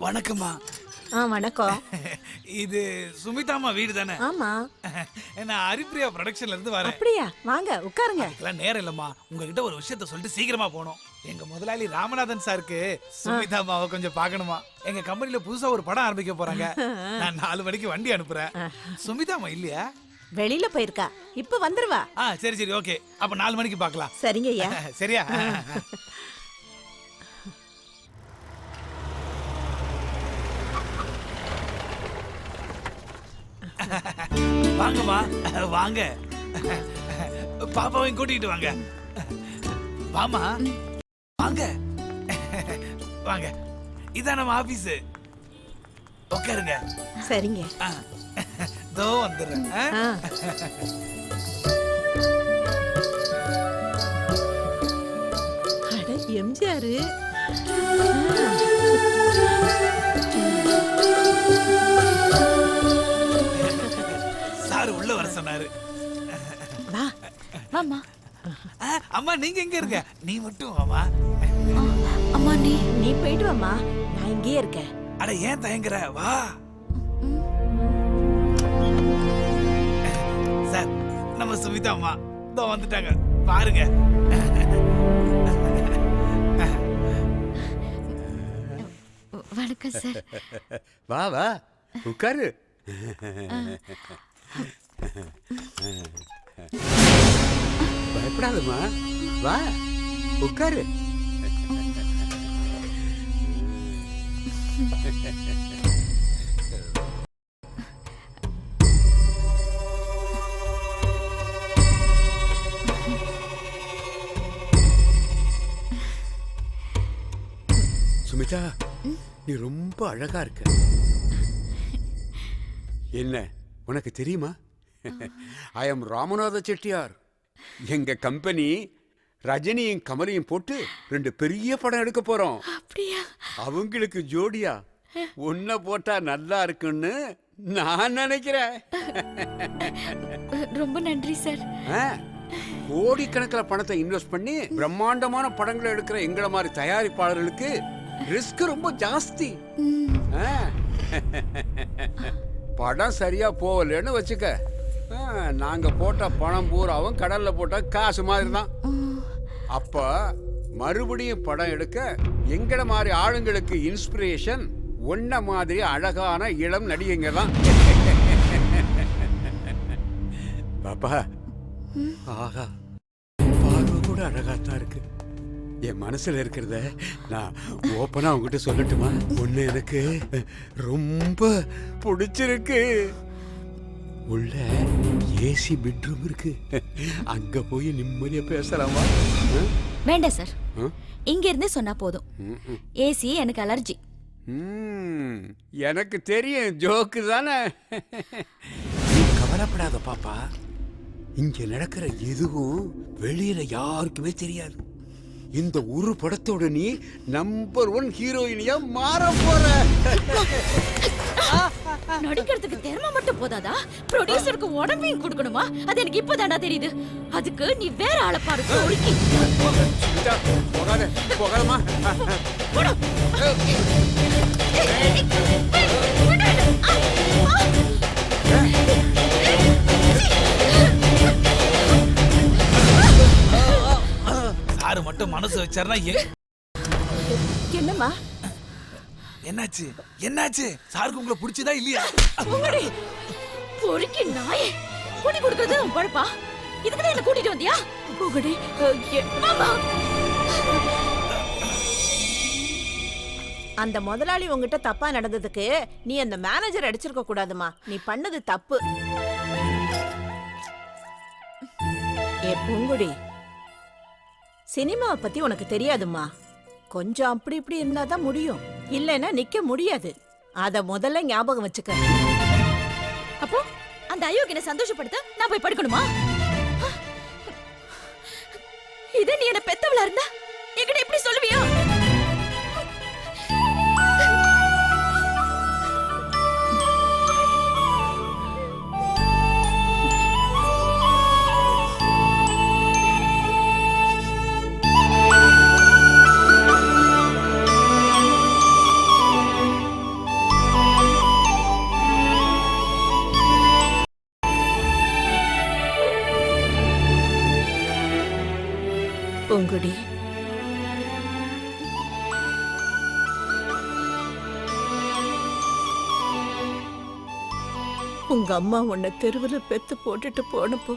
வணக்கம்மா. வணக்கம். இது சுமிதாமா வீடு தானே? ஆமா. நான் ஹரிப்ரியா ப்ரொடக்ஷன்ல இருந்து வரேன். அப்படியா? வாங்க உட்காருங்க. இதெல்லாம் நேரம் இல்லம்மா, உங்ககிட்ட ஒரு விஷயத்த சொல்லிட்டு சீக்கிரமா போகணும். எங்க முதலாளி ராமநாதன் சாருக்கு சுமிதாமாவை கொஞ்சம் பார்க்கணுமா. எங்க கம்பெனில புதுசா ஒரு படம் ஆரம்பிக்க போறாங்க. நான் 4 மணிக்கு வண்டி அனுப்புறேன். சுமிதாமா இல்லையா? வெளியில போயிருக்கா, இப்ப வந்துருவா. சரி சரி, ஓகே. அப்ப 4 மணிக்கு பார்க்கலாம். சரிங்க ஐயா. சரியா? வாங்கம்மா, வாங்க. பாப்பாவையும் கூட்டிட்டு வாங்க. வாமா, வாங்க வாங்க. இதான் நம்ம ஆபீஸ். உட்காருங்க. சரிங்க. தோ வந்துடுறேன். அட எம்ஜிஆர். சார் உள்ள வர சொன்னாரு. வா வாமா. அம்மா நீங்க எங்க இருக்க? நீ மட்டும் வாமா. அம்மா நீ போயிட்டு வாமா, நான் இங்கேயே இருக்கேன். அட ஏன் தயங்குற? வா. சார், நம்ம சுமிதா அம்மா இதோ வந்துட்டாங்க, பாருங்க. வணக்கம் சார். வா வா உட்காரு. பயப்படாதம்மா, வா உட்காரு. சுமிதா, நீ ரொம்ப அழகா இருக்க. என்ன உனக்கு தெரியுமா? I am Ramanatha Chettiar. எங்க கம்பெனி ரஜினியும் கமலையும் போட்டு 2 பெரிய படம் எடுக்க போறோம். அப்படியா? அவங்களுக்கு ஜோடியா உன்னை போட்டா நல்லா இருக்குன்னு நான் நினைக்கிறேன். ரொம்ப நன்றி சார். கோடிக்கணக்கில் பணத்தை இன்வெஸ்ட் பண்ணி பிரம்மாண்டமான படங்களை எடுக்கிற எங்களை மாதிரி தயாரிப்பாளர்களுக்கு ரிஸ்க் ரொம்ப ஜாஸ்தி. படம் சரியா போகலன்னு வச்சுக்க, நாங்க போட்ட பணம் பூராவும் கடல்ல போட்ட காசு மாதிரி தான். அப்ப மறுபடியும் படம் எடுக்க எங்களை மாதிரி ஆளுங்களுக்கு இன்ஸ்பிரேஷன் ஒன்ன மாதிரி அழகான இளம் நடிகைங்க தான். பாப்பா, ஆஹா, பார்வை கூட அழகாத்தான் இருக்கு. என் மனசுல இருக்கிறத நான் ஓப்பனா உங்ககிட்ட சொல்லட்டுமா? ஒண்ணு எனக்கு ரொம்ப பிடிச்சிருக்கு. உள்ள ஏசி பெட்ரூம் இருக்கு, அங்க போய் நிம்மதியா பேசலாமா? வேண்டாம் சார், இங்க இருந்து சொன்னா போதும். ஏசி எனக்கு அலர்ஜி. எனக்கு தெரியும், ஜோக்கு தானே. நீ கவலைப்படாத பாப்பா, இங்க நடக்கிற எதுவும் வெளியில யாருக்குமே தெரியாது. இந்த ஒரு படத்தோட நீ நம்பர் 1 ஹீரோயினியா மாற போற. நடிக்கிறதுக்கு திறமை மட்டும் போதாதா, ப்ரொடியூசருக்கு உடம்பையும் கொடுக்கணுமா? அது எனக்கு இப்பதானா தெரியுது. அதுக்கு நீ வேற ஆளை பாரு. போகாத போகாதமா. சாரு மட்டும் மனசு வச்சாருன்னா என்னம்மா? என்னாச்சு? என்னாச்சு? சாருக்கு உங்களை பிடிச்சதா இல்லையா? பொறுக்கி நாயே, கூட்டி கொடுக்கறது உன் பழப்பா? இதுக்குதான் என்ன கூட்டிட்டு வந்தியா? புகழே, அந்த முதலாளி உங்ககிட்ட தப்பா நடந்ததுக்கு நீ அந்த மேனேஜர் அடிச்சிருக்க கூடாதுமா. நீ பண்ணது தப்பு. ஏ பூங்குடி, சினிமாவை பத்தி உனக்கு தெரியாதுமா. கொஞ்சம் அப்படி இப்படி இருந்தாதான் முடியும், இல்லைன்னா நிக்க முடியாது. அத முதல்ல ஞாபகம் வச்சுக்க. அப்போ அந்த அயோக்கியனை சந்தோஷப்படுத்த நான் போய் படுக்கணுமா? இத நீ என்ன பெத்தவளா இருந்தா என்கிட்ட எப்படி சொல்லுவியா? உங்க அம்மா உன்னை தெருவில் பெத்து போட்டுட்டு போனப்போ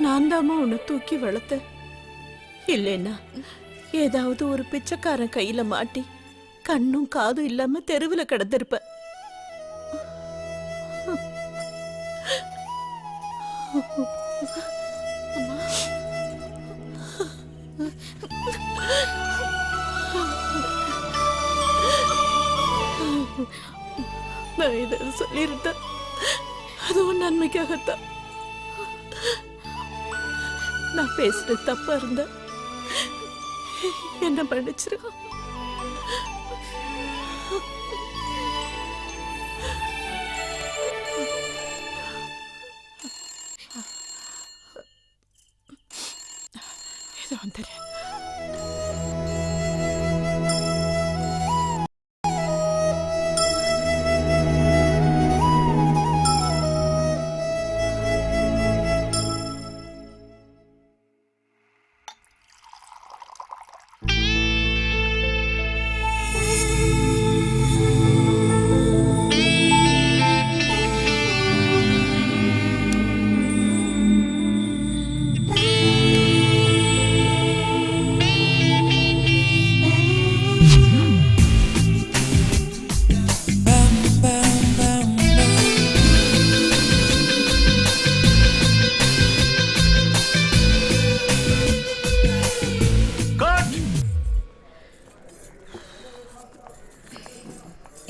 நான் தாம்மா உன்னை தூக்கி வளர்த்தேன். இல்லைன்னா ஏதாவது ஒரு பிச்சைக்காரன் கையில மாட்டி கண்ணும் காதும் இல்லாம தெருவில் கிடந்திருப்ப. நான் இதை சொல்லியிருந்தேன், அது உன் நன்மைக்காகத்தான். நான் பேசுறது தப்பா இருந்த என்ன மன்னிச்சிரு. இது வந்துடுறேன்.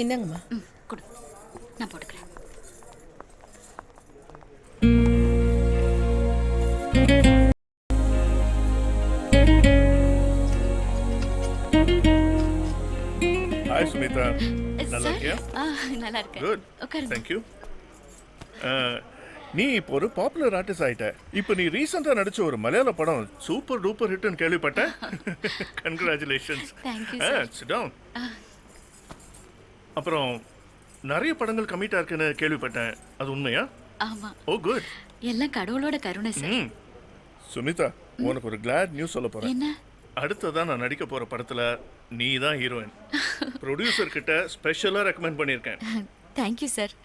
என்னங்கம்மா? கொடு, நான் போட்டுக்கிறேன். ஹாய் சுமிதா, நல்லா சார், இருக்கியா? நல்லா இருக்கேன். குட், உட்காருங்க. தேங்க்யூ. நீ இப்போ ஒரு பாப்புலர் ஆர்டிஸ்ட் ஆயிட்ட. இப்போ நீ ரீசெண்டாக நடிச்ச ஒரு மலையாள படம் சூப்பர் டூப்பர் ஹிட்னு கேள்விப்பட்டேன். Congratulations. Thank you, sir. Sit down. அப்புறம் நிறைய படங்கள் கமிட்டா இருக்குன்னு கேள்விப்பட்டேன், அது உண்மையா? ஆமா, ஓ குட். எல்லாம் கடவுளோட கருணை சார். ம் சுமிதா, உனக்கு ஒரு கிளாட் நியூஸ் சொல்ல போறேன். என்ன? அடுத்ததான் நான் நடிக்க போற படத்துல நீ தான் ஹீரோயின். ப்ரொடியூசர் கிட்ட ஸ்பெஷலா ரெக்கமெண்ட் பண்ணியிருக்கேன். Thank you sir.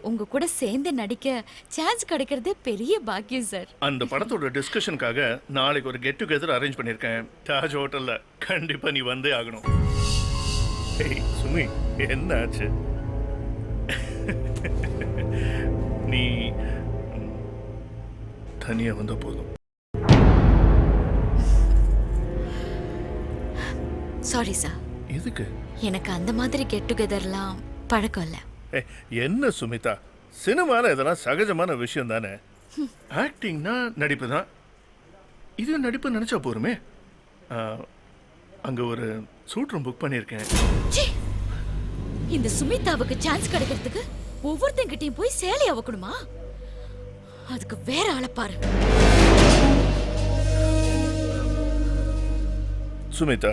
உங்க கூட சேர்ந்து நடிக்க சான்ஸ் கிடைக்கிறதே பெரிய பாக்கியம் சார். அந்த படத்தோட டிஸ்கஷனுக்காக நாளைக்கு ஒரு கெட் டுகெதர் அரேஞ்ச் பண்ணியிருக்கேன் தாஜ் ஹோட்டல்ல. கண்டிப்பா நீ வந்தே ஆகணும். ஏய் சுமி, என்ன ஆச்சு? நீ தனியா வந்த போதும். Sorry sir. எதுக்கு? எனக்கு அந்த மாதிரி கெட் டுகெதர்லாம் பழக்கம் இல்லை. என்ன சுமிதா, சினிமால இதெல்லாம் சகஜமான விஷயம் தானே. ஆக்டிங்னா நடிப்பு தான். இது நடிப்பு நினைச்சா போருமே. அங்க ஒரு சூட் ரூம் புக் பண்ணியிருக்கேன். ச்சீ! இந்த சுமிதாவுக்கு சான்ஸ் கிடைக்கிறதுக்கு ஒவ்வொருத்தங்கிட்டையும் போய் சேலை அவக்கணுமா? அதுக்கு வேற ஆளை பாரு. சுமிதா,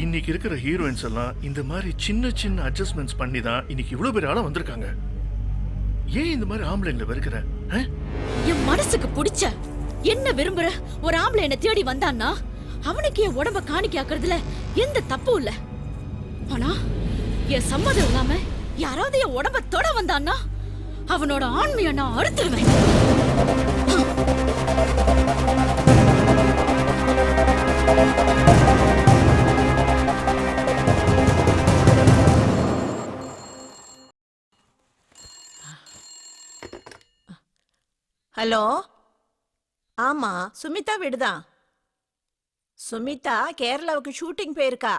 இன்னைக்கு இருக்கிற ஹீரோயின்ஸ் எல்லாம் இந்த மாதிரி சின்ன சின்ன அட்ஜஸ்ட்மெண்ட்ஸ் பண்ணி தான் இன்னைக்கு இவ்வளவு பேர் ஆளா வந்திருக்காங்க. ஏன் இந்த மாதிரி ஆம்பளைங்களை வெறுக்கிற? என் மனசுக்கு பிடிச்ச என்ன விரும்புற ஒரு ஆம்பளை என்ன தேடி வந்தான்னா அவனுக்கு என் உடம்ப காணிக்காக்குறதுல எந்த தப்பும் இல்ல. ஆனா என் சம்மதம் இல்லாம யாராவது என் உடம்ப தொட வந்தான்னா அவனோட ஆண்மையை நான் அறுத்துருவேன். ஹலோ, ஆமா சுமிதா வீடுதான். சுமிதா கேரளாவுக்கு ஷூட்டிங் போயிருக்கா.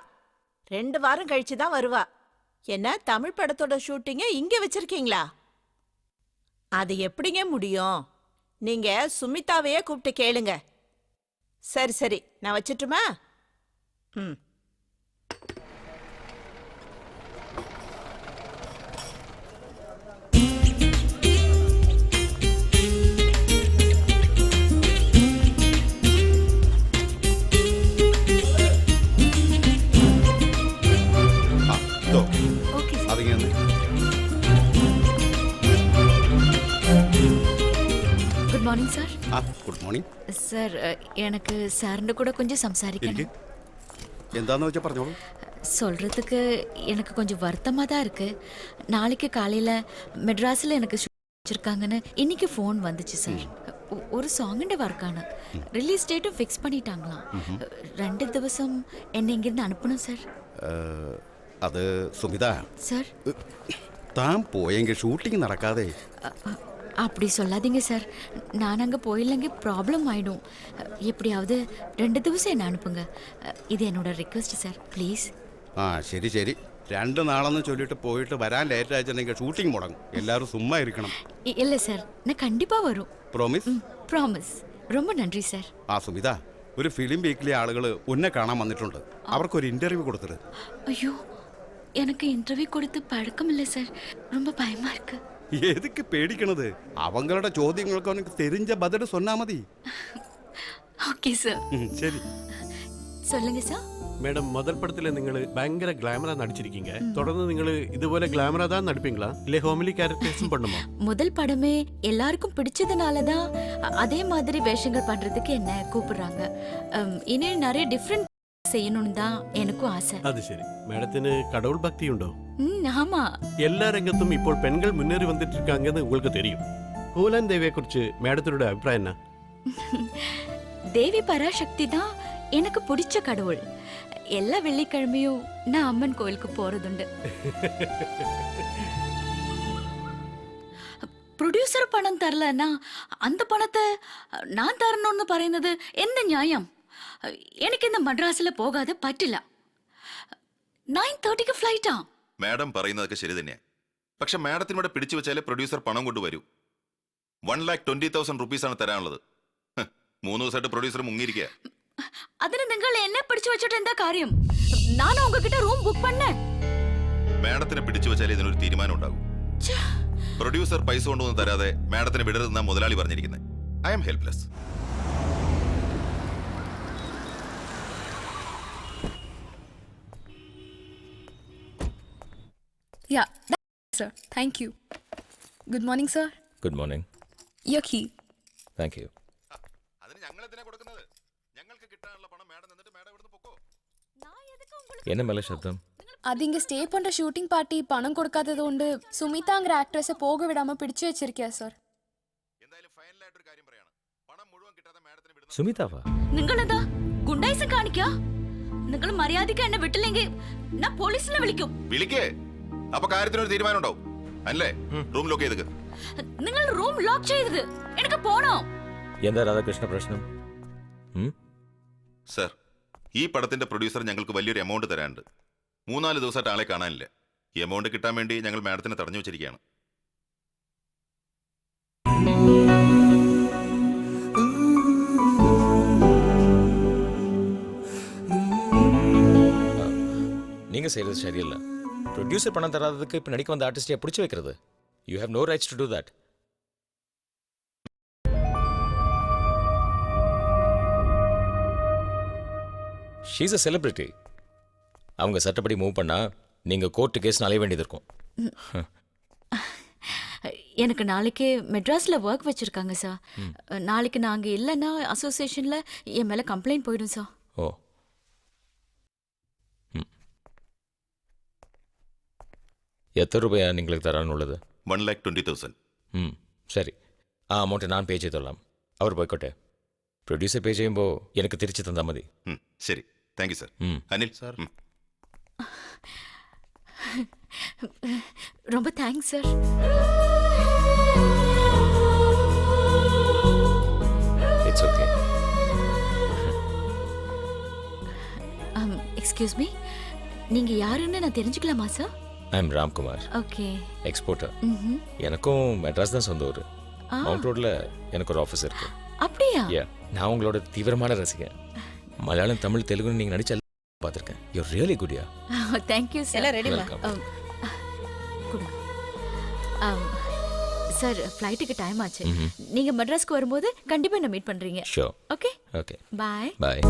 2 வாரம் கழிச்சு தான் வருவா. என்ன தமிழ் படத்தோட ஷூட்டிங்க இங்க வச்சிருக்கீங்களா? அது எப்படிங்க முடியும்? நீங்க சுமிதாவையே கூப்பிட்டு கேளுங்க. சரி சரி, நான் வச்சிட்டுமா? ம். Good morning sir. Good morning. Sir எனக்கு சார்ന്റെ கூட கொஞ்சம் സംസാരിക്കണം. എന്താന്ന് വെച്ചാൽ പറഞ്ഞോളൂ. சொல்றதுக்கு எனக்கு கொஞ்சம் வருத்தமா தான் இருக்கு. நாளைக்கு காலையில மெட்ராஸ்ல எனக்கு வச்சிருக்காங்கன்னு இன்னைக்கு ஃபோன் வந்துச்சு சார். ஒரு சாங்கிന്റെ വർക്കാണ്. റിലീസ് ഡേറ്റും ഫിക്സ് பண்ணிட்டாங்களாம். 2 ദിവസം എന്നെ ഇങ്ങിருந்து அனுப்பணும் சார். അത് സുമിത, சார் താൻ പോയെങ്കിൽ ഷൂട്ടിംഗ് നടക്കാതെ. அப்படி சொல்லாதீங்க சார். நான் அங்கே போயிല്ലെങ്കിൽ ப்ராப்ளம் ஆயிடும். எப்படியாவது 2 ദിവസം എന്നെ அனுப்புங்க. இது என்னோட ரிக்வெஸ்ட் சார், ப்ளீஸ். ആ ശരി ശരി, 2 നാളെന്ന് ചൊല്ലിട്ട് പോയിട്ട് വരാൻ ലേറ്റ് ആയിട്ടുണ്ടെങ്കിൽ ഷൂട്ടിംഗ് മുടങ്ങും. എല്ലാവരും സുമ്മാ ഇരിക്കണം. இல்லை சார், நான் கண்டிப்பாக வரும். പ്രോമിസ്? ப்ராமிஸ். ரொம்ப நன்றி சார். ആ സുമിത, ഒരു ഫിലിം വീക്കിലെ ആളുകൾ ഉന്നെ കാണാൻ വന്നിട്ടുണ്ട്. അവർക്കൊരു ഇന്റർവ്യൂ കൊടുത്തത്. ஐயோ, எனக்கு இன்டர்வியூ கொடுத்து பழக்கம் இல்லை சார். ரொம்ப பயமா இருக்கு. എതുക്ക് പേടിക്കണത്? അവങ്ങളുടെ ചോദ്യങ്ങൾക്ക് അവനക്ക് തെരിഞ്ഞ ബദൽ சொன்னா മതി. Okay sir. ശരി. சொல்லுங்க சார். மேடம், முதல் படத்துல നിങ്ങൾ ഭയങ്കര ഗ്ലാമറാ നടിച്ചിരിക്കீங்க. தொடர்ந்து നിങ്ങൾ ഇതുപോലെ ഗ്ലാമറാ தான் நடிப்பீங்களா இல்ல ஹோமிலி கேரக்டர்ஸும் பண்ணுமா? முதல் படமே எல்லாருக்கும் பிடிச்சதுனால தான் அதே மாதிரி வேஷங்கள் பண்றதுக்கு என்ன கூப்பிடுறாங்க. இனி நிறைய டிஃப்ரெண்ட் செய்யணும்னு தான் எனக்கும் ஆசை. അത് ശരി. മേഡത്തിന് കടவுൾ ഭക്തിയുണ്ടോ? ஆமா. എല്ലാ രംഗത്തും ഇപ്പോൾ പെൺകൾ മുന്നേറി വന്നിട്ട് இருக்காங்கன்னு உங்களுக்கு தெரியும். பூலன் தேவியை குறித்து மேடத்தினோட அபிப்பிராயம் என்ன? தேவி பராசக்தி தான் எனக்கு பிடிச்ச கடவுள். எல்லா வெள்ளிக்கிழமையும் நான் அம்மன் கோயிலுக்கு போறதுண்டு. പ്രൊഡ്യൂസർ പണം തരലன்னா அந்த പണത്തെ ഞാൻ തരണമെന്ന് പറയുന്നത് എന്ത് ന്യായം? എനിക്കിന്ന് മദ്രാസിൽ പോകാതെ പറ്റില്ല. 9:30 ഫ്ലൈറ്റാ. മാഡം പറയുന്നതൊക്കെ ശരി തന്നെയാ. പക്ഷെ മാഡത്തിനോട് പിടിച്ചു വെച്ചാലേ പ്രൊഡ്യൂസർ പണം കൊണ്ടുവരൂ. 1,20,000 റുപ്പീസാണ് തരാനുള്ളത്. 3 ദിവസമായിട്ട് പ്രൊഡ്യൂസർ മുങ്ങിയിരിക്കുക. അതിന് നിങ്ങൾ എന്നെ പിടിച്ചു വെച്ചിട്ട് എന്താ കാര്യം? ഞാൻ ഉங்ககிட்ட റൂം ബുക്ക് பண்ணேன். മാഡത്തിനെ പിടിച്ചു വെച്ചാലേ ഇതിനൊരു തീരുമാനം ഉണ്ടാകും. പ്രൊഡ്യൂസർ പൈസ കൊണ്ടൊന്നും തരാതെ മാഡത്തിനെ വിടരുതെന്നാ മുതലാളി പറഞ്ഞിരിക്കുന്നത്. I am helpless. Yeah, sir. Thank you. Good morning, sir. Good morning. Your key. Thank you. അതിന് ഞങ്ങൾ എന്തിനാ കൊടുക്കുന്നത്? ഞങ്ങൾക്ക് കിട്ടാനുള്ള പണം മാഡം എന്നിട്ട് മാഡം ഇവിടുന്ന് പൊക്കോ. என்ன மேலே சப்தம்? அது இங்க ஸ்டே பண்ற ஷூட்டிங் பார்ட்டி பணம் கொடுக்காதது കൊണ്ട് സുമിതാங்கிற ആക്ട്രஸை போக விடாம பிடிச்சு வச்சிருக்கியா சார்? എന്തായാലും ഫൈനലായിട്ട് ഒരു കാര്യം പറയാണ്. പണം മുഴുവൻ കിട്ടാതെ മാഡത്തിന് വിടുന്ന സുമിതാവാ? നിങ്ങളെന്താ ഗുണ്ടായിസം കാണിക്കാ? നിങ്ങൾ മര്യാദയ്ക്ക് എന്നെ വിട്ടില്ലെങ്കിൽ ഞാൻ പോലീസിനെ വിളിക്കും. വിളിക്കേ. അപ്പൊ കാര്യത്തിനൊരു തീരുമാനം ഉണ്ടാവും അല്ലേ? റൂം ലോക്ക് ചെയ്തേക്ക്. നിങ്ങൾ റൂം ലോക്ക് ചെയ്തത് എനിക്ക് പോണോ? എന്താ രാധാകൃഷ്ണ പ്രശ്നം? സർ, ഈ പടത്തിന്റെ പ്രൊഡ്യൂസർ ഞങ്ങൾക്ക് വലിയൊരു എമൗണ്ട് തരാനുണ്ട്. 3-4 ദിവസമായിട്ട് ആളെ കാണാനില്ല. ഈ എമൗണ്ട് കിട്ടാൻ വേണ്ടി ഞങ്ങൾ മാഡത്തിനെ തടഞ്ഞു വെച്ചിരിക്കുകയാണ്. நீங்க செய்யறது சரியில்லை. ப்ரொடியூசர் பணம் தராததுக்கு இப்போ நடிக்க வந்த ஆர்டிஸ்டை பிடிச்சி வைக்கிறது. You have no rights to do that. She's a celebrity. அவங்க சட்டப்படி மூவ் பண்ணா நீங்க கோர்ட்டு கேஸ் அலைய வேண்டியது இருக்கும். எனக்கு நாளைக்கு மெட்ராஸில் ஒர்க் வச்சுருக்காங்க சார். நாளைக்கு நாங்கள் இல்லைன்னா அசோசியேஷனில் என் மேலே கம்ப்ளைண்ட் போயிடும் சார். ஓ, எத்தனை ரூபாயா നിങ്ങൾക്ക് തരാനുള്ളത്? 1,20,000. ശരി, ആ അമൗണ്ട് ഞാൻ പേ ചെയ്തോളാം. അവർ പോയിക്കോട്ടെ. പ്രൊഡ്യൂസർ പേ ചെയ്യുമ്പോൾ എനിക്ക് തിരിച്ചു തന്നാൽ മതി. ശരി, thank you sir. Anil sir. ரொம்ப thanks sir. It's okay. Excuse me, நீங்கள் யாருன்னு நான் தெரிஞ்சுக்கலாமா sir? I am Ramkumar. Okay. Exporter. எனக்கும் மெட்ராஸ் தான் சொந்த ஊர். மவுண்ட் ரோட்ல எனக்கு ஒரு ஆஃபீஸ் இருக்கு. அப்படியா? நான் உங்களோட தீவிரமான ரசிகன். மலையாளம், தமிழ், தெலுங்கு நீங்க நடிச்ச பார்த்துருக்கேன். யூ ரியலி குட்யா. Thank you sir. எல்லாம் ரெடிமா? கொடுங்க சார். ஃப்ளைட்டுக்கு டைம் ஆச்சு. நீங்க மெட்ராஸ்க்கு வரும்போது கண்டிப்பா என்ன மீட் பண்றீங்க. ஷூர். ஓகே ஓகே, பாய். பாய்.